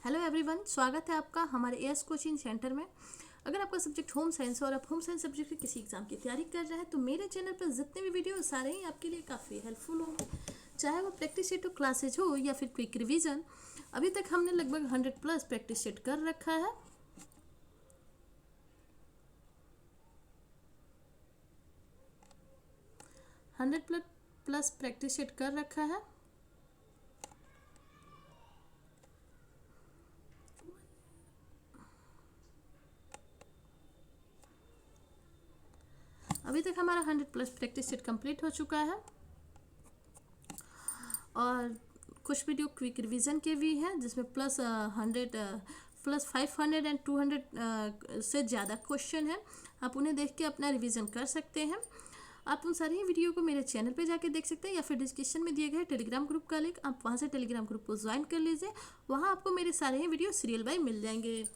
Hello everyone, स्वागत है आपका हमारे एएस कोचिंग सेंटर में। अगर आपका सब्जेक्ट होम साइंस और आप होम साइंस सब्जेक्ट की किसी एग्जाम की तैयारी कर रहे हैं तो मेरे चैनल पर जितने भी वीडियो सारे ही आपके लिए काफ़ी हेल्पफुल होंगे, चाहे वो प्रैक्टिस सेट क्लासेज हो या फिर क्विक रिवीजन। अभी तक हमने लगभग 100+ प्रैक्टिस सेट कर रखा है। हंड्रेड प्लस प्रैक्टिस सेट कर रखा है। अभी तक हमारा 100+ प्रैक्टिस सेट कंप्लीट हो चुका है और कुछ वीडियो क्विक रिवीजन के भी हैं जिसमें +500 एंड 200 से ज़्यादा क्वेश्चन है। आप उन्हें देख के अपना रिवीजन कर सकते हैं। आप उन सारी वीडियो को मेरे चैनल पे जाके देख सकते हैं या फिर डिस्क्रिप्शन में दिए गए टेलीग्राम ग्रुप का लिंक, आप वहाँ से टेलीग्राम ग्रुप को ज्वाइन कर लीजिए। वहाँ आपको मेरे सारे ही वीडियो सीरियल बाय मिल जाएंगे।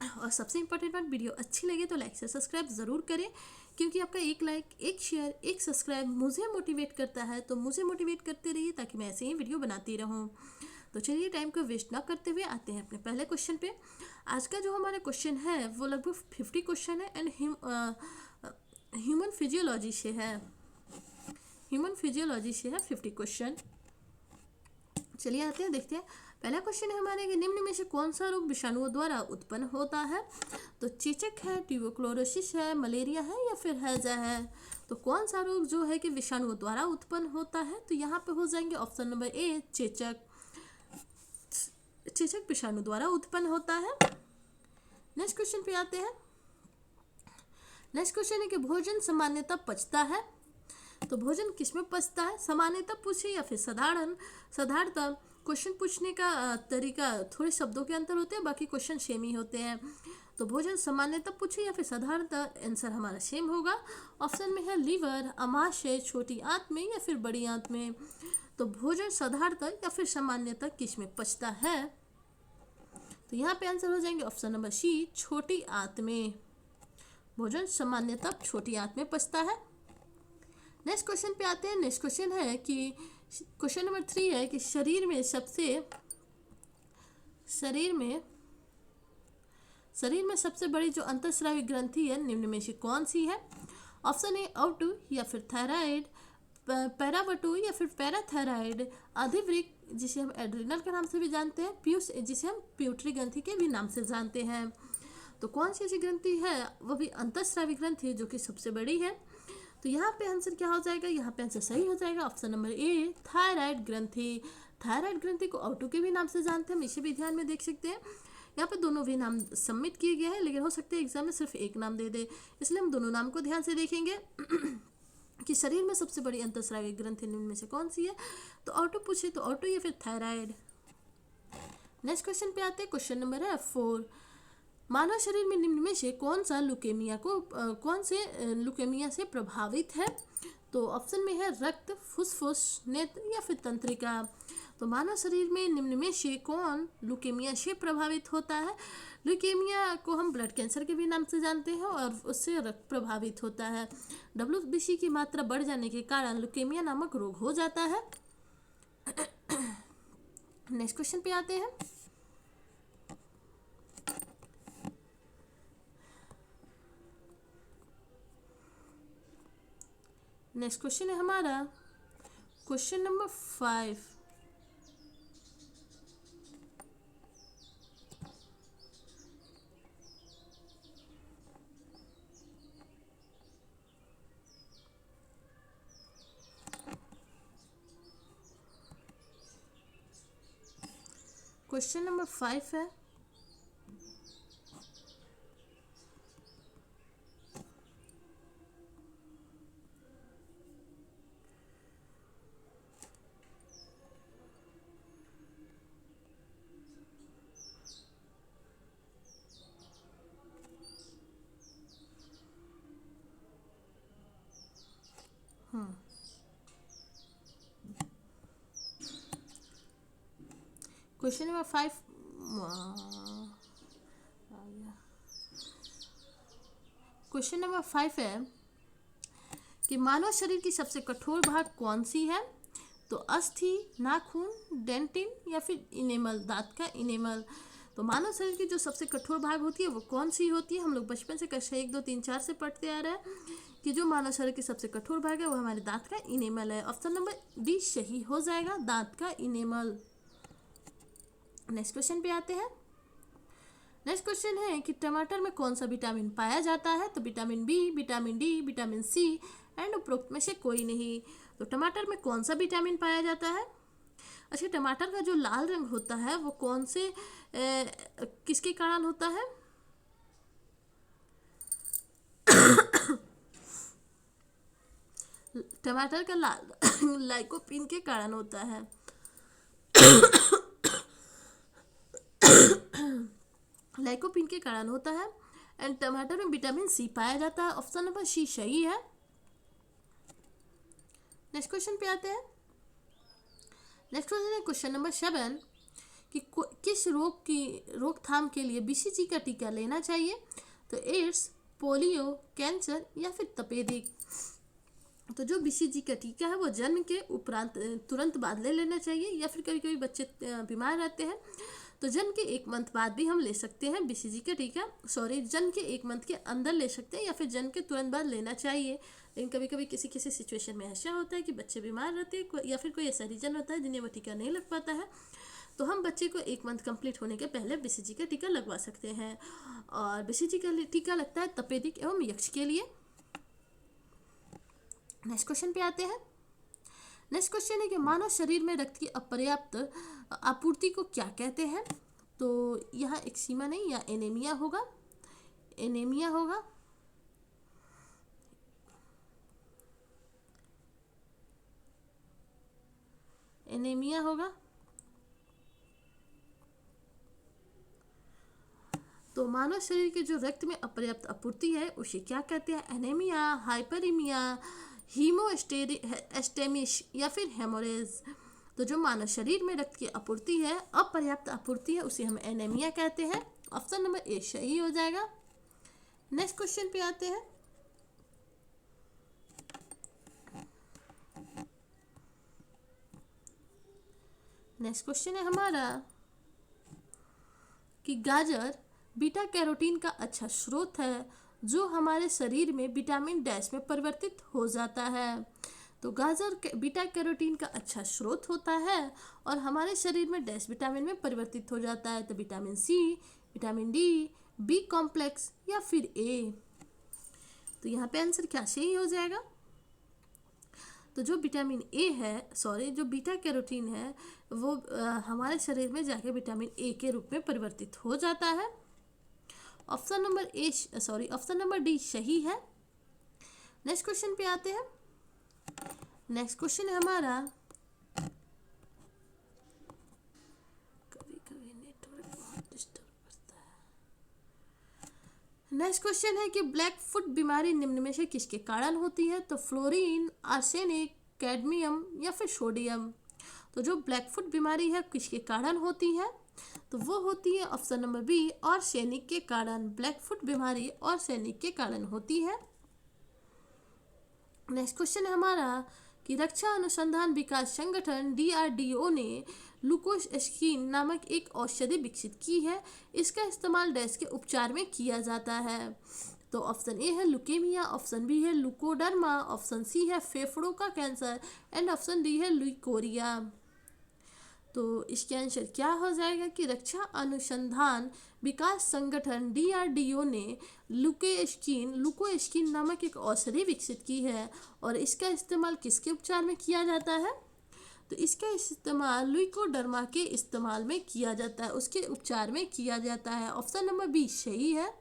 और सबसे इम्पोर्टेंट बात, वीडियो अच्छी लगे तो लाइक से सब्सक्राइब ज़रूर करें, क्योंकि आपका एक लाइक, एक शेयर, एक सब्सक्राइब मुझे मोटिवेट करता है। तो मुझे मोटिवेट करते रहिए ताकि मैं ऐसे ही वीडियो बनाती रहूँ। तो चलिए टाइम को वेस्ट ना करते हुए आते हैं अपने पहले क्वेश्चन पे। आज का जो हमारा क्वेश्चन है वो लगभग 50 क्वेश्चन है एंड ह्यूमन फिजियोलॉजी से है। ह्यूमन फिजियोलॉजी से है 50 क्वेश्चन। चलिए आते हैं, देखते हैं। पहला क्वेश्चन है हमारे कि निम्न में से कौन सा रोग विषाणुओं द्वारा उत्पन्न होता है। तो चेचक है, ट्यूबरक्लोसिस है, मलेरिया है या फिर हैजा है। तो कौन सा रोग जो है कि विषाणुओं द्वारा उत्पन्न होता है, तो यहाँ पे हो जाएंगे ऑप्शन नंबर ए चेचक। चेचक विषाणु द्वारा उत्पन्न होता है। नेक्स्ट क्वेश्चन पे आते हैं। नेक्स्ट क्वेश्चन है कि भोजन सामान्यतः पचता है। तो भोजन किसमें पचता है, सामान्यतः पूछे या फिर साधारणतः। क्वेश्चन पूछने का तरीका, थोड़े शब्दों के अंतर होते हैं, बाकी क्वेश्चन सेम ही होते हैं। तो भोजन सामान्यतः पूछे या फिर साधारणतः, आंसर हमारा सेम होगा। ऑप्शन में है लीवर, अमाशय, छोटी आंत में या फिर बड़ी आंत में। तो भोजन साधारणतः या फिर सामान्यतः किस में पचता है, तो यहाँ पे आंसर हो जाएंगे ऑप्शन नंबर सी, छोटी आंत में। भोजन सामान्यतः छोटी आंत में पचता है। नेक्स्ट क्वेश्चन पे आते हैं। नेक्स्ट क्वेश्चन है कि क्वेश्चन नंबर 3 है कि शरीर में सबसे बड़ी जो अंतःस्रावी ग्रंथि है निम्न में से कौन सी है। ऑप्शन ए औटू या फिर थायराइड, पैरावटू या फिर पैराथायराइड, अधिवृक्क जिसे हम एड्रिनल के नाम से भी जानते हैं, पीयूष जिसे हम प्यूटरी ग्रंथि के भी नाम से जानते हैं। तो कौन सी ऐसी ग्रंथि है, वो भी अंतःस्रावी ग्रंथि जो कि सबसे बड़ी है। तो यहाँ पे आंसर क्या हो जाएगा, यहाँ पे आंसर सही हो जाएगा ऑप्शन नंबर ए थायराइड ग्रंथि। थायराइड ग्रंथि को ऑटो के भी नाम से जानते हैं, हम इसे भी ध्यान में देख सकते हैं। यहाँ पे दोनों भी नाम सबमिट किए गए हैं, लेकिन हो सकता है एग्जाम में सिर्फ एक नाम दे दे, इसलिए हम दोनों नाम को ध्यान से देखेंगे कि शरीर में सबसे बड़ी अंतःस्रावी ग्रंथि निम्न में से कौन सी है। तो ऑटो पूछे तो ऑटो या फिर थायराइड। नेक्स्ट क्वेश्चन पे आते हैं। क्वेश्चन नंबर है 4, मानव शरीर में निम्न में से कौन से लुकेमिया से प्रभावित है। तो ऑप्शन में है रक्त, फुसफुस, नेत्र या फिर तंत्रिका। तो मानव शरीर में निम्न में से कौन लुकेमिया से प्रभावित होता है। लुकेमिया को हम ब्लड कैंसर के भी नाम से जानते हैं और उससे रक्त प्रभावित होता है। WBC की मात्रा बढ़ जाने के कारण लुकेमिया नामक रोग हो जाता है। नेक्स्ट क्वेश्चन पे आते हैं। नेक्स्ट क्वेश्चन है हमारा क्वेश्चन नंबर 5। क्वेश्चन नंबर 5 है क्वेश्चन नंबर 5 क्वेश्चन नंबर 5 है कि मानव शरीर की सबसे कठोर भाग कौन सी है। तो अस्थि, नाखून, डेंटिन या फिर इनेमल, दांत का इनेमल। तो मानव शरीर की जो सबसे कठोर भाग होती है वो कौन सी होती है? हम लोग बचपन से कक्षा 1, 2, 3, 4 से पढ़ते आ रहे हैं कि जो मानव शरीर की सबसे कठोर भाग है वो हमारे दांत का इनेमल है। ऑप्शन नंबर डी सही हो जाएगा, दांत का इनेमल। नेक्स्ट क्वेश्चन पे आते हैं। नेक्स्ट क्वेश्चन है कि टमाटर में कौन सा विटामिन पाया जाता है? तो vitamin B, vitamin D, vitamin C and उपरोक्त में से कोई नहीं। तो टमाटर में कौन सा विटामिन पाया जाता है? अच्छा, टमाटर का जो लाल रंग होता है वो कौन से किसके कारण होता है? टमाटर का लाल लाइकोपीन के कारण होता है। लाइकोपीन के कारण होता है। एंड टमाटर में विटामिन सी पाया जाता है। ऑप्शन नंबर सी सही है। नेक्स्ट क्वेश्चन पे आते हैं। नेक्स्ट क्वेश्चन है क्वेश्चन नंबर 7 कि किस रोग की रोकथाम के लिए बीसीजी का टीका लेना चाहिए? तो एड्स, पोलियो, कैंसर या फिर तपेदिक। तो जो बीसीजी का टीका है वो जन्म के उपरांत तुरंत बाद ले लेना चाहिए, या फिर कभी कभी बच्चे बीमार रहते हैं तो जन्म के 1 मंथ बाद भी हम ले सकते हैं बीसीजी का टीका। जन्म के 1 मंथ के अंदर ले सकते हैं या फिर जन्म के तुरंत बाद लेना चाहिए। लेकिन कभी कभी किसी किसी सिचुएशन में ऐसा होता है कि बच्चे बीमार रहते हैं या फिर कोई ऐसा रीजन होता है जिन्हें वो टीका नहीं लग पाता है, तो हम बच्चे को 1 मंथ कंप्लीट होने के पहले बीसीजी का टीका लगवा सकते हैं। और बीसीजी का टीका लगता है तपेदिक एवं यक्ष के लिए। नेक्स्ट क्वेश्चन पे आते हैं। नेक्स्ट क्वेश्चन है कि मानव शरीर में रक्त की अपर्याप्त आपूर्ति को क्या कहते हैं? तो यहाँ एक्सीमा नहीं, या एनीमिया होगा। एनीमिया होगा। एनीमिया होगा। तो मानव शरीर के जो रक्त में अपर्याप्त आपूर्ति है उसे क्या कहते हैं? एनीमिया, हाइपरीमिया, हीमोस्टेमिश या फिर हेमोरेज। तो जो मानव शरीर में रक्त की आपूर्ति है, अपर्याप्त आपूर्ति है, उसे हम एनीमिया कहते हैं। ऑप्शन नंबर ए सही हो जाएगा। नेक्स्ट क्वेश्चन पे आते हैं। नेक्स्ट क्वेश्चन है हमारा कि गाजर बीटा कैरोटीन का अच्छा स्रोत है जो हमारे शरीर में विटामिन डैश में परिवर्तित हो जाता है। तो गाजर बीटा कैरोटीन का अच्छा स्रोत होता है और हमारे शरीर में डैश विटामिन में परिवर्तित हो जाता है। तो vitamin C, vitamin D, B complex या फिर ए। तो यहाँ पे आंसर क्या सही हो जाएगा? तो जो विटामिन ए है, जो बीटा कैरोटीन है वो हमारे शरीर में जाके विटामिन ए के रूप में परिवर्तित हो जाता है। ऑप्शन नंबर डी सही है। नेक्स्ट क्वेश्चन पे आते हैं। नेक्स्ट क्वेश्चन है हमारा, कभी कभी नेटवर्क बहुत डिस्टर्ब करता है। नेक्स्ट क्वेश्चन है कि ब्लैक फुट बीमारी निम्न में से किसके कारण होती है? तो फ्लोरीन, आर्सेनिक, कैडमियम या फिर सोडियम। तो जो ब्लैक फुट बीमारी है किसके कारण होती है? तो वो होती है ऑप्शन नंबर बी, आर्सेनिक के कारण। ब्लैक फुट बीमारी आर्सेनिक के कारण होती है। नेक्स्ट क्वेश्चन है हमारा कि रक्षा अनुसंधान विकास संगठन DRDO ने लुकोस्कीन नामक एक औषधि विकसित की है। इसका इस्तेमाल डैश के उपचार में किया जाता है। तो ऑप्शन ए है लुकेमिया, ऑप्शन बी है लुकोडर्मा, ऑप्शन सी है फेफड़ों का कैंसर एंड ऑप्शन डी है लुकोरिया। तो इसके आंसर क्या हो जाएगा कि रक्षा अनुसंधान विकास संगठन DRDO ने लुकोस्कीन नामक एक औषधि विकसित की है और इसका इस्तेमाल किसके उपचार में किया जाता है? तो इसका इस्तेमाल लुकोडर्मा के इस्तेमाल में किया जाता है, उसके उपचार में किया जाता है। ऑप्शन नंबर बी सही है।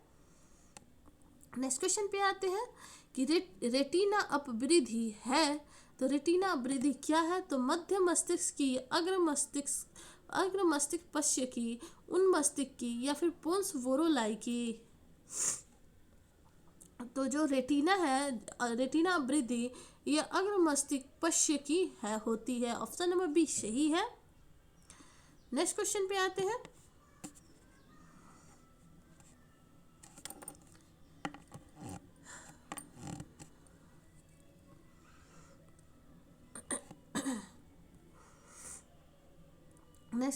नेक्स्ट क्वेश्चन पे आते हैं कि रेटिना अपवृद्धि है। तो रेटिना अपवृद्धि क्या है? तो मध्य मस्तिष्क की, अग्र मस्तिष्क पश्य की, उन मस्तिष्क की या फिर पोन्स वोरोलाई की। तो जो रेटिना है, रेटिना अपवृद्धि ये अग्र मस्तिष्क पश्य की है होती है। ऑप्शन नंबर बी सही है। नेक्स्ट क्वेश्चन पे आते हैं।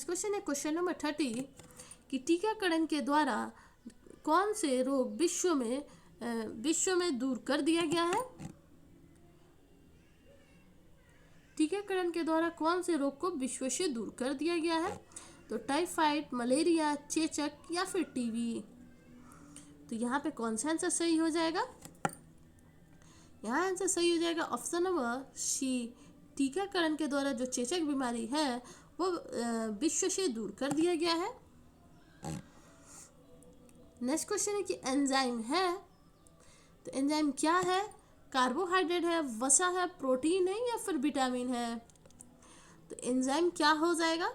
क्वेश्चन है क्वेश्चन नंबर 30 कि टीकाकरण के द्वारा कौन से रोग विश्व में दूर कर दिया गया है। टीकाकरण के द्वारा कौन से रोग को विश्व से दूर कर दिया गया है। तो टाइफाइड, मलेरिया, चेचक या फिर टीबी। तो यहाँ पे कौन सा आंसर सही हो जाएगा। यहाँ आंसर सही हो जाएगा ऑप्शन नंबर सी। टीकाकरण के द्वारा जो चेचक बीमारी है वो विश्व से दूर कर दिया गया है। नेक्स्ट क्वेश्चन है कि एंजाइम है, तो एंजाइम क्या है। कार्बोहाइड्रेट है, वसा है, प्रोटीन है या फिर विटामिन है। तो एंजाइम क्या हो जाएगा।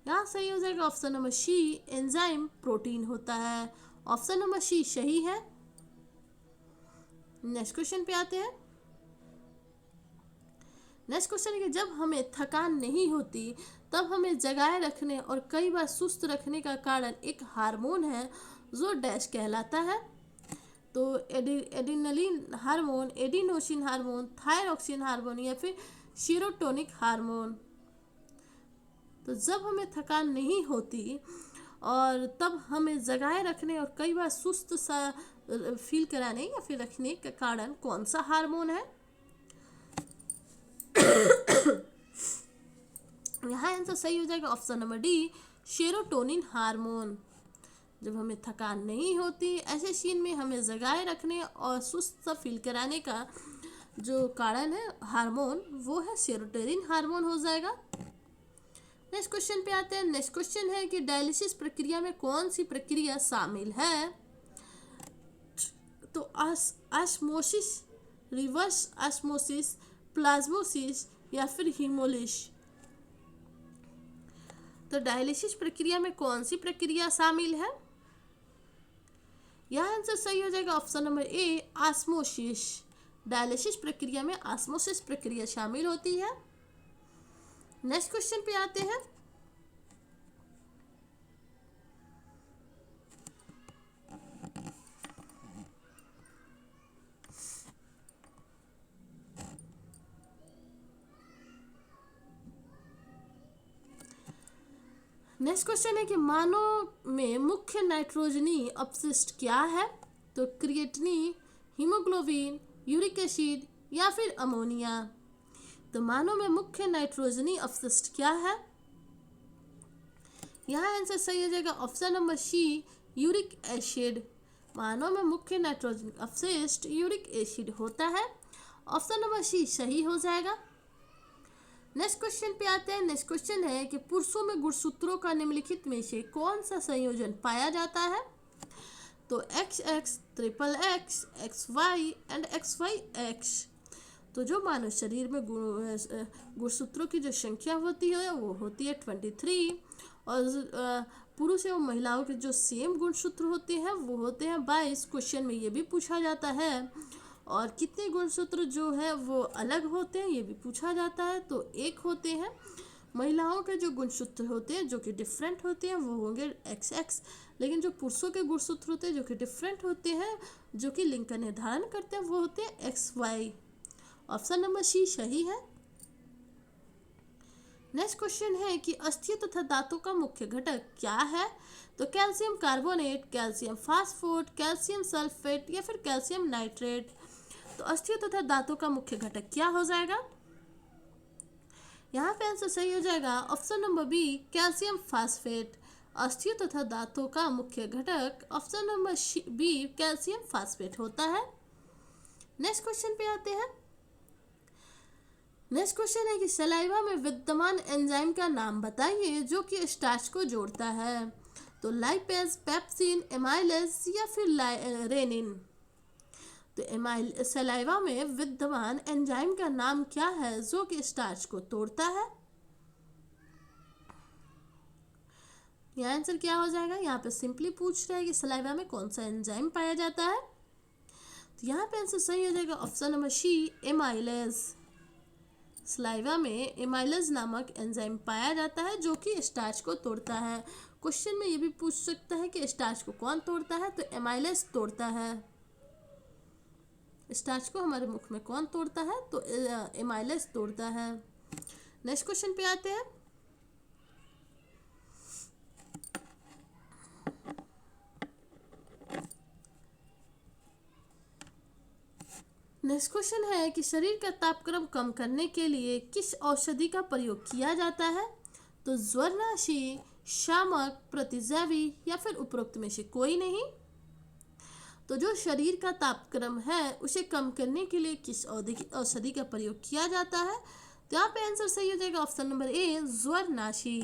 यहाँ सही हो जाएगा option number C. Enzyme protein होता है। ऑप्शन नंबर सी सही है। नेक्स्ट क्वेश्चन पे आते हैं। नेक्स्ट क्वेश्चन है कि जब हमें थकान नहीं होती तब हमें जगाए रखने और कई बार सुस्त रखने का कारण एक हार्मोन है जो डैश कहलाता है। तो adrenaline hormone, adenosine hormone, thyroxine hormone या फिर सीरोटोनिक हार्मोन। तो जब हमें थकान नहीं होती और तब हमें जगाए रखने और कई बार सुस्त सा फील कराने या फिर रखने का कारण कौन सा हार्मोन है। यहाँ आंसर सही हो जाएगा option number D, serotonin hormone. जब हमें थकान नहीं होती ऐसे सीन में हमें जगाए रखने और सुस्त सा फील कराने का जो कारण है हार्मोन वो है सेरोटोनिन हार्मोन हो जाएगा। नेक्स्ट क्वेश्चन पे आते हैं। नेक्स्ट क्वेश्चन है कि डायलिसिस प्रक्रिया में कौन सी प्रक्रिया शामिल है। तो ऑस्मोसिस, रिवर्स ऑस्मोसिस, प्लाज्मोसिस या फिर हीमोलिस। तो डायलिसिस प्रक्रिया में कौन सी प्रक्रिया शामिल है। यह आंसर सही हो जाएगा ऑप्शन नंबर ए, ऑस्मोसिस। डायलिसिस प्रक्रिया में ऑस्मोसिस प्रक्रिया शामिल होती है। नेक्स्ट क्वेश्चन पे आते हैं। नेक्स्ट क्वेश्चन है कि मानव में मुख्य नाइट्रोजनी अपशिष्ट क्या है। तो क्रिएटिनिन, हीमोग्लोबिन, यूरिक एसिड या फिर अमोनिया। तो मानव में मुख्य नाइट्रोजनी अपशिष्ट क्या है। यहाँ आंसर सही हो जाएगा option number C, uric acid. मानव में मुख्य नाइट्रोजन अपशिष्ट यूरिक एसिड होता है। ऑप्शन नंबर सी सही हो जाएगा। नेक्स्ट क्वेश्चन पे आते हैं। नेक्स्ट क्वेश्चन है कि पुरुषों में गुणसूत्रों का निम्नलिखित में से कौन सा संयोजन पाया जाता है। तो XX, XXX, XY and XYX। तो जो मानव शरीर में गुणसूत्रों की जो संख्या होती है वो होती है 23 और पुरुष एवं महिलाओं के जो सेम गुणसूत्र होते हैं वो होते हैं 22। क्वेश्चन में ये भी पूछा जाता है। और कितने गुणसूत्र जो है वो अलग होते हैं ये भी पूछा जाता है। तो एक होते हैं। महिलाओं के जो गुणसूत्र होते हैं जो कि डिफरेंट होते हैं वो होंगे XX, लेकिन जो पुरुषों के गुणसूत्र होते हैं जो कि डिफरेंट होते हैं जो कि लिंग का निर्धारण करते हैं वो होते हैं XY। ऑप्शन नंबर सी सही है। नेक्स्ट क्वेश्चन है कि अस्थियों तथा दांतों का मुख्य घटक क्या है। तो calcium carbonate, calcium phosphate, calcium sulphate या फिर कैल्शियम नाइट्रेट। तो अस्थियों तथा दांतों का मुख्य घटक क्या हो जाएगा। यहाँ पे आंसर सही हो जाएगा option number B, calcium phosphate. अस्थियों तथा दांतों का मुख्य घटक option number B, calcium phosphate होता है। नेक्स्ट क्वेश्चन पे आते हैं। नेक्स्ट क्वेश्चन है कि सलाइवा में विद्यमान एंजाइम का नाम बताइए जो कि स्टार्च को जोड़ता है। तो लाइपेज, पेप्सिन, एमाइलेज या फिर रेनिन। तो सलाइवा में विद्यमान एंजाइम का नाम क्या है जो कि स्टार्च को तोड़ता है। यह आंसर क्या हो जाएगा। यहाँ पे सिंपली पूछ रहा है कि सलाइवा में कौन सा एंजाइम पाया जाता है। तो यहाँ पे आंसर सही हो जाएगा option number C, amylase. Saliva में एमाइलेज नामक एंजाइम पाया जाता है जो कि स्टार्च को तोड़ता है। क्वेश्चन में ये भी पूछ सकता है कि स्टार्च को कौन तोड़ता है। तो एमाइलेज तोड़ता है। स्टार्च को हमारे मुख में कौन तोड़ता है। तो एमाइलेज तोड़ता है। नेक्स्ट क्वेश्चन पे आते हैं। नेक्स्ट क्वेश्चन है कि शरीर का तापक्रम कम करने के लिए किस औषधि का प्रयोग किया जाता है? तो ज्वरनाशी, शामक, प्रतिजैवी या फिर उपरोक्त में से कोई नहीं। तो जो शरीर का तापक्रम है उसे कम करने के लिए किस औषधि का प्रयोग किया जाता है? तो यहाँ पे आंसर सही हो जाएगा ऑप्शन नंबर ए, ज्वरनाशी।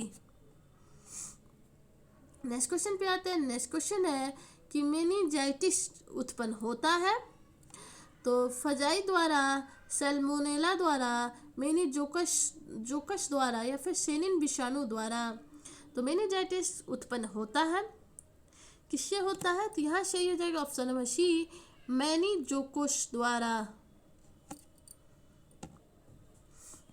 नेक्स्ट क्वेश्चन पे आते हैं। नेक्स्ट क्वेश्चन है कि मेनिंजाइटिस उत्पन्न होता है तो फजाई द्वारा, सैल्मोनेला द्वारा, मेनिंजोकस द्वारा या फिर सेनिन विषाणु द्वारा। तो मेनिंजाइटिस उत्पन्न होता है किससे होता है? तो यहाँ सही हो जाएगा ऑप्शन नंबर सी, मेनिंजोकोस द्वारा।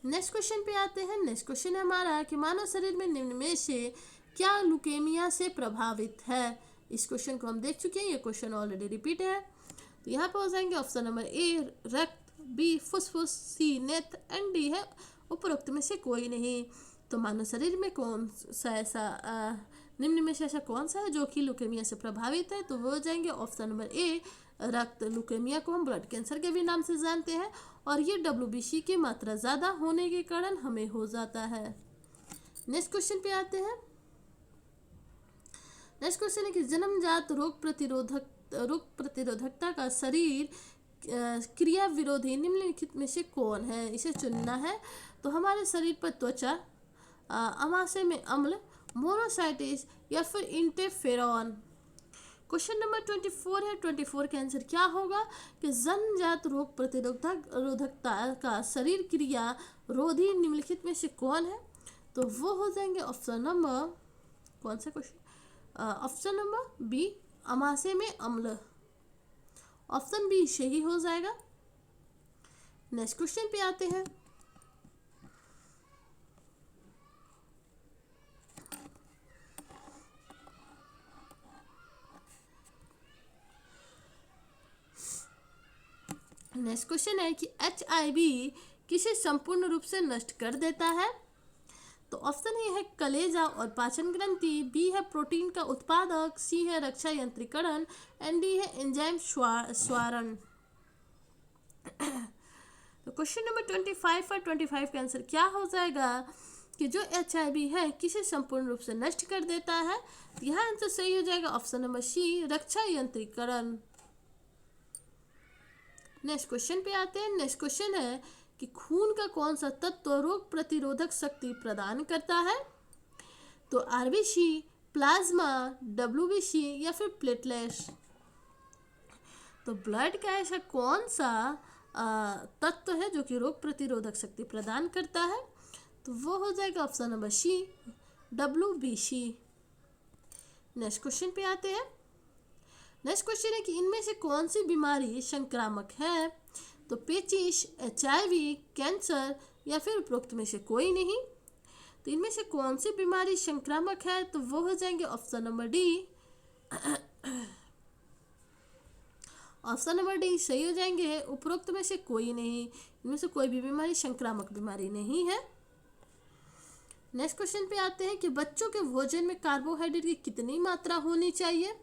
नेक्स्ट क्वेश्चन पे आते हैं। नेक्स्ट क्वेश्चन है हमारा कि मानव शरीर में निम्न में से क्या लुकेमिया से प्रभावित है? इस क्वेश्चन को हम देख चुके हैं, ये क्वेश्चन ऑलरेडी रिपीट है। तो यहाँ पे हो जाएंगे ऑप्शन नंबर ए, रक्त, बी, फुसफुस, सी, नेत्र, एंड डी है उपरोक्त में से कोई नहीं। तो मानव शरीर में कौन सा ऐसा निम्न में से ऐसा कौन सा है जो कि लुकेमिया से प्रभावित है? तो वो हो जाएंगे ऑप्शन नंबर ए, रक्त। लुकेमिया को हम ब्लड कैंसर के भी नाम से जानते हैं और ये WBC की मात्रा ज़्यादा होने के कारण हमें हो जाता है। नेक्स्ट क्वेश्चन पे आते हैं। नेक्स्ट क्वेश्चन है कि जन्मजात रोग प्रतिरोधकता का शरीर क्रिया विरोधी निम्नलिखित में से कौन है? इसे चुनना है। तो हमारे शरीर पर त्वचा, आमाशय में अम्ल, मोनोसाइटिस या फिर इंटरफेरॉन। क्वेश्चन नंबर 24 है। 24 का आंसर क्या होगा कि जन्मजात रोग प्रतिरोधकता का शरीर क्रिया रोधी निम्नलिखित में से कौन है? तो वो हो जाएंगे ऑप्शन नंबर, कौन सा क्वेश्चन? ऑप्शन नंबर बी, आमाशय में अम्ल। ऑप्शन बी सही हो जाएगा। नेक्स्ट क्वेश्चन पे आते हैं। नेक्स्ट क्वेश्चन है कि HIV किसे संपूर्ण रूप से नष्ट कर देता है? तो ऑप्शन ए है कलेजा और पाचन ग्रंथि, बी है प्रोटीन का उत्पादक, सी है रक्षा यंत्रीकरण, एंड डी है एंजाइम स्वारण। तो क्वेश्चन नंबर 25 और 25 का आंसर क्या हो जाएगा कि जो HIV है किसे संपूर्ण रूप से नष्ट कर देता है? तो यह आंसर सही हो जाएगा ऑप्शन नंबर सी, रक्षा यंत्रीकरण। नेक्स्ट क्वेश्चन पे आते हैं। नेक्स्ट क्वेश्चन है कि खून का कौन सा तत्व रोग प्रतिरोधक शक्ति प्रदान करता है? तो RBC, प्लाज्मा, WBC या फिर प्लेटलेट्स। तो ब्लड का ऐसा कौन सा तत्व है जो कि रोग प्रतिरोधक शक्ति प्रदान करता है? तो वो हो जाएगा option number C, WBC। Next question पे आते हैं। नेक्स्ट क्वेश्चन है कि इनमें से कौन सी बीमारी संक्रामक है? तो पेचिश, HIV, कैंसर या फिर उपरोक्त में से कोई नहीं। तो इनमें से कौन सी बीमारी संक्रामक है? तो वो हो जाएंगे option number D, option number D सही हो जाएंगे, उपरोक्त में से कोई नहीं। इनमें से कोई भी बीमारी संक्रामक बीमारी नहीं है। नेक्स्ट क्वेश्चन पे आते हैं कि बच्चों के भोजन में कार्बोहाइड्रेट की कितनी मात्रा होनी चाहिए?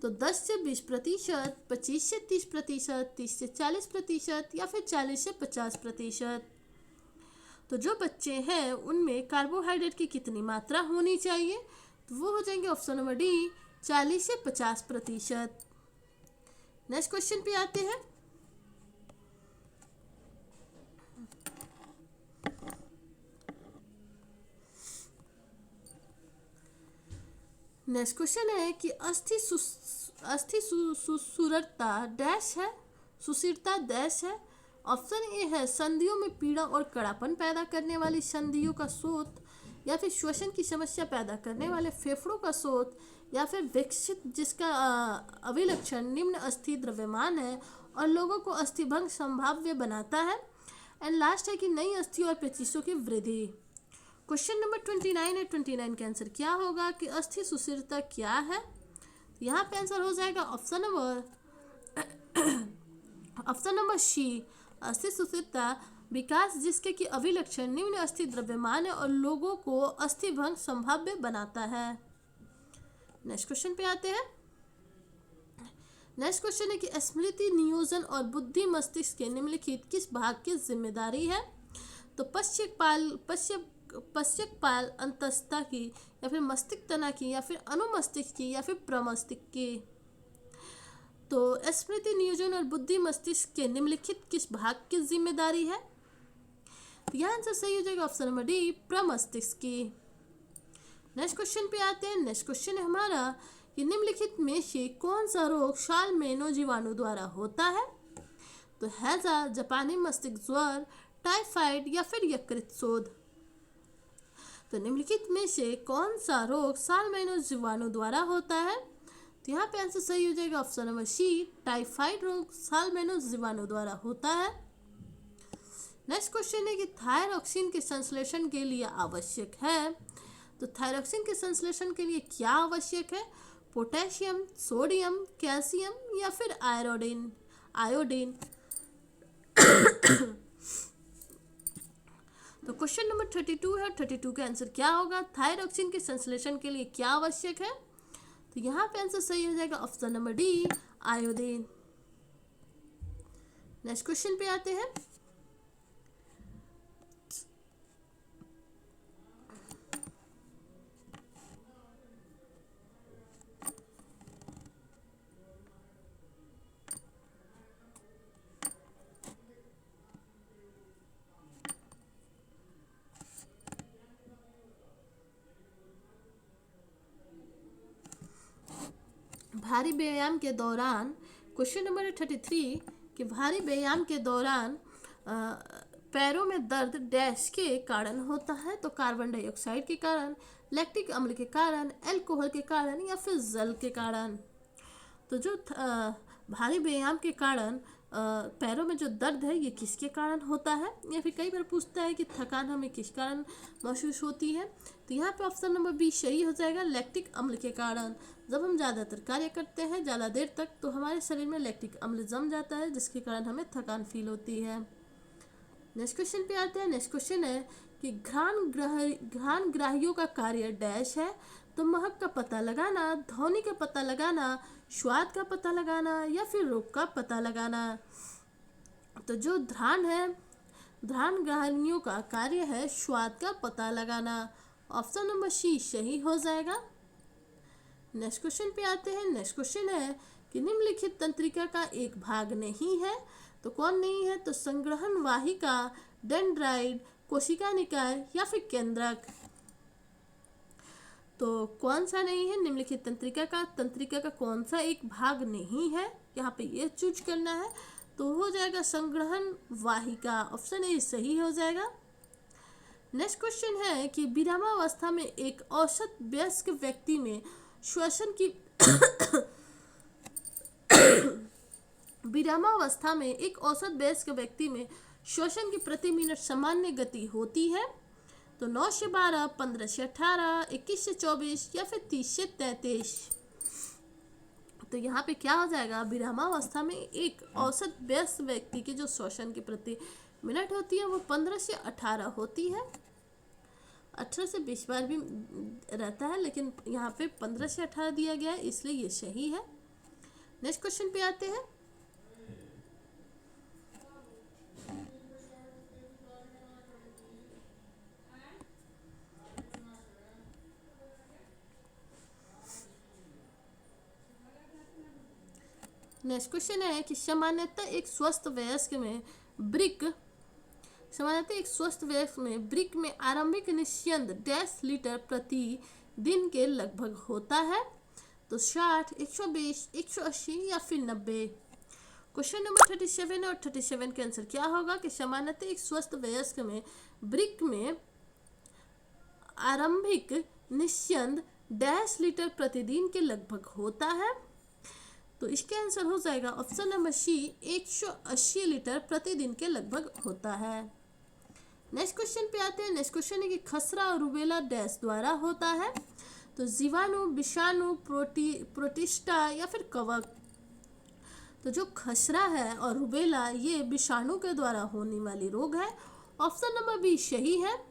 तो 10 से 20%, 25 से 30%, 30 से 40% या फिर 40 से 50%। तो जो बच्चे हैं उनमें कार्बोहाइड्रेट की कितनी मात्रा होनी चाहिए? तो वो हो जाएंगे ऑप्शन नंबर डी, 40 से 50%। नेक्स्ट क्वेश्चन पे आते हैं। नेक्स्ट क्वेश्चन है कि सुसूरता डैश है, सुशीरता डैश है। ऑप्शन ए है संधियों में पीड़ा और कड़ापन पैदा करने वाली संधियों का शोथ, या फिर श्वसन की समस्या पैदा करने वाले फेफड़ों का शोथ, या फिर विकसित जिसका अभिलक्षण निम्न अस्थि द्रव्यमान है और लोगों को अस्थिभंग संभाव्य बनाता है। एंड लास्ट है कि नई अस्थियों और पेचिशों की वृद्धि। क्वेश्चन नंबर 29 है। 29 का आंसर क्या होगा कि अस्थि सुशीरता क्या है? यहाँ पे आंसर हो जाएगा ऑप्शन नंबर सी, अस्थि सुशीरता विकास जिसके कि अभिलक्षण निम्न अस्थि द्रव्यमान है और लोगों को अस्थिभंग संभाव्य बनाता है। नेक्स्ट क्वेश्चन पे आते हैं। नेक्स्ट क्वेश्चन है कि स्मृति नियोजन और बुद्धि मस्तिष्क के निम्नलिखित किस भाग की जिम्मेदारी है? तो पश्चकपाल अंतस्था की, या फिर मस्तिष्क तना की, या फिर अनुमस्तिष्क की, या फिर प्रमस्तिष्क की। तो स्मृति नियोजन और बुद्धि मस्तिष्क के निम्नलिखित किस भाग की जिम्मेदारी है? तो यह आंसर सही हो जाएगा ऑप्शन नंबर डी, प्रमस्तिष्क की। नेक्स्ट क्वेश्चन पे आते हैं। नेक्स्ट क्वेश्चन है हमारा कि निम्नलिखित में से कौन सा रोग साल्मोनेला जीवाणु द्वारा होता है? तो हैजा, जापानी मस्तिष्क ज्वर, टाइफाइड, या फिर यकृत शोथ। तो निम्नलिखित में से कौन सा रोग साल्मोनेला जीवाणु द्वारा होता है? तो यहाँ पे आंसर सही हो जाएगा ऑप्शन नंबर सी, टाइफाइड रोग साल्मोनेला जीवाणु द्वारा होता है। नेक्स्ट क्वेश्चन है कि थायरॉक्सिन के संश्लेषण के लिए आवश्यक है। तो थायरॉक्सिन के संश्लेषण के लिए क्या आवश्यक है? पोटेशियम, सोडियम, कैल्शियम, या फिर आयोडीन। तो क्वेश्चन नंबर 32 है। 32 का आंसर क्या होगा? थायरॉक्सिन के संश्लेषण के लिए क्या आवश्यक है? तो यहाँ पे आंसर सही हो जाएगा option number D, iodine. Next question पे आते हैं। भारी व्यायाम के दौरान, क्वेश्चन नंबर 33 कि भारी व्यायाम के दौरान पैरों में दर्द डैश के कारण होता है? तो कार्बन डाइऑक्साइड के कारण, लैक्टिक अम्ल के कारण, अल्कोहल के कारण, या फिर जल के कारण। तो जो भारी व्यायाम के कारण पैरों में जो दर्द है ये किसके कारण होता है? या फिर कई बार पूछता है कि थकान हमें किस कारण महसूस होती है? तो यहाँ पे ऑप्शन नंबर बी सही हो जाएगा, लैक्टिक अम्ल के कारण। जब हम ज़्यादातर कार्य करते हैं ज़्यादा देर तक तो हमारे शरीर में लैक्टिक अम्ल जम जाता है, जिसके कारण हमें थकान फील होती है। नेक्स्ट क्वेश्चन पे आते हैं। नेक्स्ट क्वेश्चन है कि घ्राणग्राहियों का कार्य डैश है? तो महक का पता लगाना, ध्वनि का पता लगाना, स्वाद का पता लगाना, या फिर रोग का पता लगाना। तो जो घ्राणग्राहियों का कार्य है स्वाद का पता लगाना। ऑप्शन नंबर सी सही हो जाएगा। नेक्स्ट क्वेश्चन पे आते हैं। नेक्स्ट क्वेश्चन है कि निम्नलिखित तंत्रिका का एक भाग नहीं है? तो कौन नहीं है? तो संग्रहण वाहिका, डेंड्राइट, कोशिका निकाय, या फिर केंद्रक। तो कौन सा नहीं है निम्नलिखित तंत्रिका का कौन सा एक भाग नहीं है? यहाँ पे ये चूज करना है। तो हो जाएगा संग्रहण वाहिका, ऑप्शन ए सही हो जाएगा। नेक्स्ट क्वेश्चन है कि विरामावस्था में एक औसत वयस्क व्यक्ति में श्वसन की विरामावस्था में एक औसत वयस्क व्यक्ति में श्वसन की प्रति मिनट सामान्य गति होती है? तो 9 से 12, 15 से 18, 21 से 24, या फिर 30 से 33। तो यहाँ पे क्या हो जाएगा? विरामावस्था में एक औसत वयस्क व्यक्ति की जो श्वसन की प्रति मिनट होती है वो 15 से 18 होती है। 18 से 20 बार भी रहता है, लेकिन यहाँ पे 15 से 18 दिया गया है, इसलिए ये सही है। नेक्स्ट क्वेश्चन पे आते हैं। नेक्स्ट क्वेश्चन है कि सामान्यतः एक स्वस्थ वयस्क में ब्रिक में आरंभिक निस्यंद 10 लीटर प्रति दिन के लगभग होता है? तो 60, 120, 180, या फिर 90। क्वेश्चन नंबर 37 और 37 के आंसर क्या होगा कि सामान्यतः एक स्वस्थ वयस्क में ब्रिक में आरंभिक निस्यंद 10 लीटर प्रतिदिन के लगभग होता है? तो इसके आंसर हो जाएगा ऑप्शन नंबर सी, 180 लीटर प्रतिदिन के लगभग होता है। नेक्स्ट क्वेश्चन पे आते हैं। नेक्स्ट क्वेश्चन है कि खसरा और रूबेला डैश द्वारा होता है? तो जीवाणु, विषाणु, प्रोटिस्टा, या फिर कवक। तो जो खसरा है और रूबेला ये विषाणु के द्वारा होने वाली रोग है। ऑप्शन नंबर बी सही है।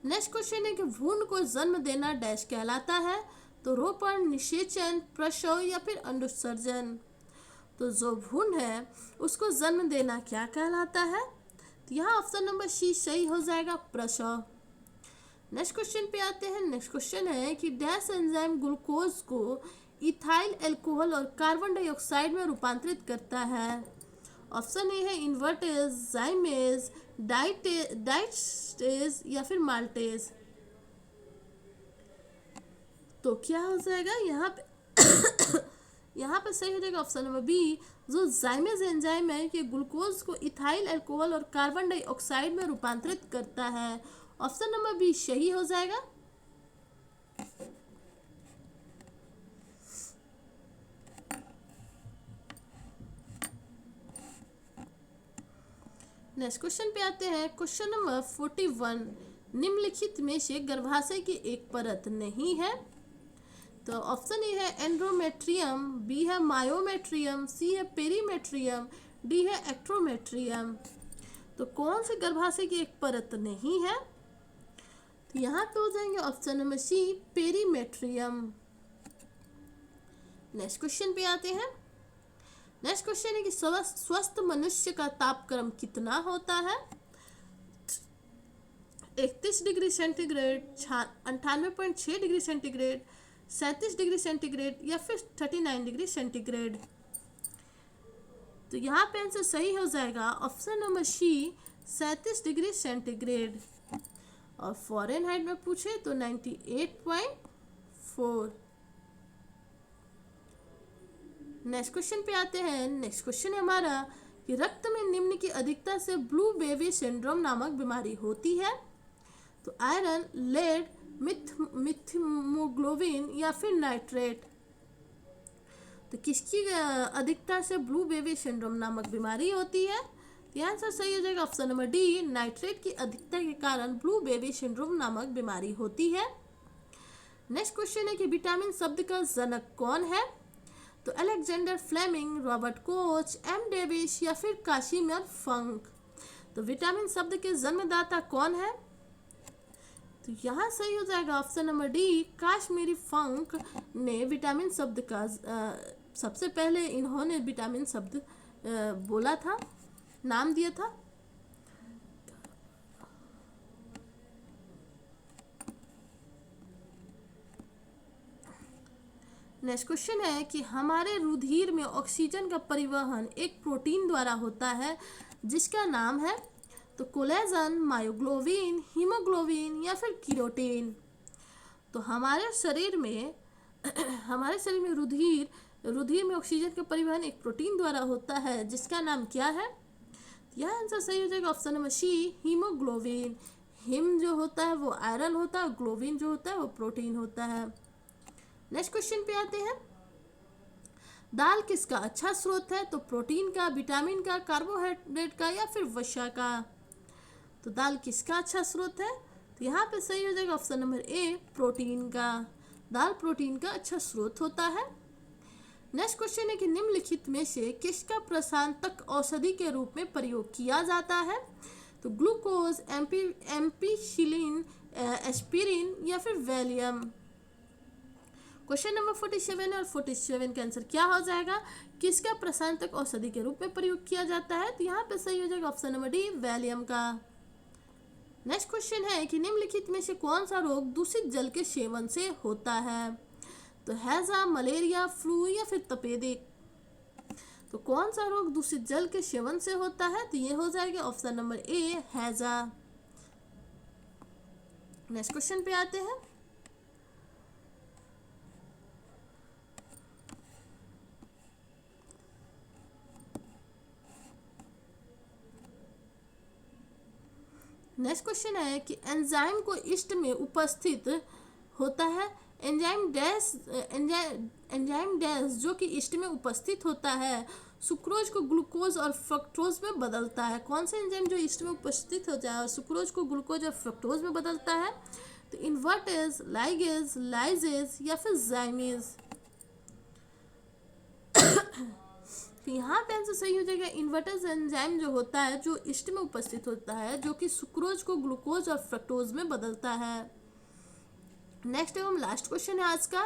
नेक्स्ट क्वेश्चन है कि भ्रूण को जन्म देना डैश कहलाता है? तो रोपण, निषेचन, प्रसव या फिर अंडोत्सर्जन। तो जो भ्रूण है उसको जन्म देना क्या कहलाता है? तो यहाँ ऑप्शन नंबर सी सही हो जाएगा, प्रसव। नेक्स्ट क्वेश्चन पे आते हैं। नेक्स्ट क्वेश्चन है कि डैश एंजाइम ग्लूकोज को इथाइल अल्कोहल और कार्बन डाइऑक्साइड में रूपांतरित करता है। ऑप्शन ए है इन्वर्टेज, जाइमेज, डाइस्टेज या फिर माल्टेज। तो क्या हो जाएगा यहाँ पे यहाँ पे सही हो जाएगा ऑप्शन नंबर बी, जो जाइमेज एंजाइम है कि ग्लूकोज को इथाइल अल्कोहल और कार्बन डाइऑक्साइड में रूपांतरित करता है। ऑप्शन नंबर बी सही हो जाएगा। नेक्स्ट क्वेश्चन पे आते हैं। क्वेश्चन नंबर 41, निम्नलिखित में से गर्भाशय की एक परत नहीं है। तो ऑप्शन ए है एंड्रोमेट्रियम, बी है मायोमेट्रियम, सी है पेरीमेट्रियम, डी है एक्ट्रोमेट्रियम। तो कौन से गर्भाशय की एक परत नहीं है? तो यहाँ पे हो जाएंगे option number C, perimetrium. Next question पे आते हैं। नेक्स्ट क्वेश्चन है कि स्वस्थ मनुष्य का तापक्रम कितना होता है? 31 degree centigrade, 98.6 degree centigrade, 37 degree centigrade या फिर 39 डिग्री सेंटीग्रेड। तो यहाँ पे आंसर सही हो जाएगा option number C, 37 degree centigrade. और फॉरेनहाइट में पूछे तो 98.4। नेक्स्ट क्वेश्चन पे आते हैं। नेक्स्ट क्वेश्चन है हमारा कि रक्त में निम्न की अधिकता से ब्लू बेबी सिंड्रोम नामक बीमारी होती है। तो आयरन, लेड, मिथीमोग्लोबिन या फिर नाइट्रेट। तो किसकी अधिकता से ब्लू बेबी सिंड्रोम नामक बीमारी होती है? तो आंसर सही हो जाएगा ऑप्शन नंबर डी, नाइट्रेट की अधिकता के कारण ब्लू बेबी सिंड्रोम नामक बीमारी होती है। नेक्स्ट क्वेश्चन है कि विटामिन शब्द का जनक कौन है? तो Alexander Fleming, Robert Koch, M Davis या फिर कासिमिर फंक। तो विटामिन शब्द के जन्मदाता कौन है? तो यहाँ सही हो जाएगा ऑप्शन नंबर डी, काश्मीरी फंक ने विटामिन शब्द का सबसे पहले इन्होंने विटामिन शब्द बोला था, नाम दिया था। नेक्स्ट क्वेश्चन है कि हमारे रुधिर में ऑक्सीजन का परिवहन एक प्रोटीन द्वारा होता है जिसका नाम है, तो कोलेजन, मायोग्लोबिन, हीमोग्लोबिन या फिर कीरोटिन। तो हमारे शरीर में रुधिर में ऑक्सीजन का परिवहन एक प्रोटीन द्वारा होता है जिसका नाम क्या है? यह आंसर सही हो जाएगा ऑप्शन नंबर सी, हीमोग्लोबिन। हिम जो होता है वो आयरन होता है, ग्लोबिन जो होता है वो प्रोटीन होता है। नेक्स्ट क्वेश्चन पे आते हैं। दाल किसका अच्छा स्रोत है? तो प्रोटीन का, विटामिन का, कार्बोहाइड्रेट का या फिर वसा का। तो दाल किसका अच्छा स्रोत है? तो यहाँ पे सही हो जाएगा ऑप्शन नंबर ए, प्रोटीन का। दाल प्रोटीन का अच्छा स्रोत होता है। नेक्स्ट क्वेश्चन है कि निम्नलिखित में से किसका प्रशांतक औषधि के रूप में प्रयोग किया जाता है? तो ग्लूकोज, एम्पिसिलिन, एस्पिरिन या फिर वैलियम। क्वेश्चन नंबर 47 और 47 का आंसर क्या हो जाएगा? किसका प्रशांतक औषधि के रूप में प्रयोग किया जाता है? तो यहाँ पे सही हो जाएगा ऑप्शन नंबर डी, वैलियम का। नेक्स्ट क्वेश्चन है कि निम्नलिखित में से कौन सा रोग दूषित जल के सेवन से होता है? तो हैजा, मलेरिया, फ्लू या फिर तपेदिक। तो कौन सा रोग दूषित जल के सेवन से होता है? तो ये हो जाएगा ऑप्शन नंबर ए, हैजा। नेक्स्ट क्वेश्चन पे आते हैं। नेक्स्ट क्वेश्चन है कि एंजाइम को ईस्ट में उपस्थित होता है। एंजाइम डैश जो कि ईस्ट में उपस्थित होता है सुक्रोज को ग्लूकोज और फ्रक्टोज में बदलता है। कौन सा एंजाइम जो ईस्ट में उपस्थित हो जाए और सुक्रोज को ग्लूकोज और फ्रक्टोज में बदलता है? तो इन्वर्टेज, लाइगेज, लाइजेज या फिर जाइमेज। यहाँ पे आंसर सही हो जाएगा इन्वर्टेज एंजाइम जो होता है जो ईस्ट में उपस्थित होता है जो कि सुक्रोज को ग्लूकोज और फ्रक्टोज में बदलता है। नेक्स्ट एवं लास्ट क्वेश्चन है आज का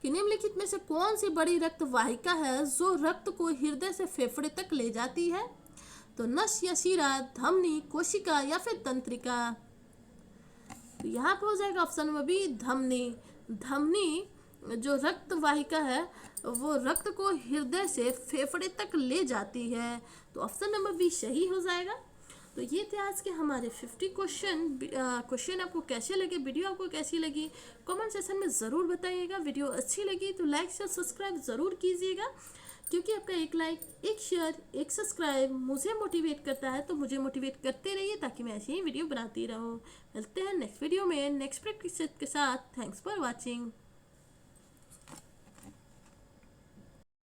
कि निम्नलिखित में से कौन सी बड़ी रक्त वाहिका है जो रक्त को हृदय से फेफड़े तक ले जाती है? तो नस या शिरा, धमनी, कोशिका या फिर तंत्रिका। तो यहाँ पे हो जाएगा ऑप्शन नंबर बी, धमनी। धमनी जो रक्त वाहिका है वो रक्त को हृदय से फेफड़े तक ले जाती है। तो ऑप्शन नंबर बी सही हो जाएगा। तो ये थे आज के हमारे 50 क्वेश्चन। आपको कैसे लगे, वीडियो आपको कैसी लगी, कमेंट सेक्शन में ज़रूर बताइएगा। वीडियो अच्छी लगी तो लाइक शेयर सब्सक्राइब ज़रूर कीजिएगा, क्योंकि आपका एक लाइक, एक शेयर, एक सब्सक्राइब मुझे मोटिवेट करता है। तो मुझे मोटिवेट करते रहिए ताकि मैं ऐसे ही वीडियो बनाती रहूँ। मिलते हैं नेक्स्ट वीडियो में नेक्स्ट प्रैक्टिस के साथ। Thanks for watching.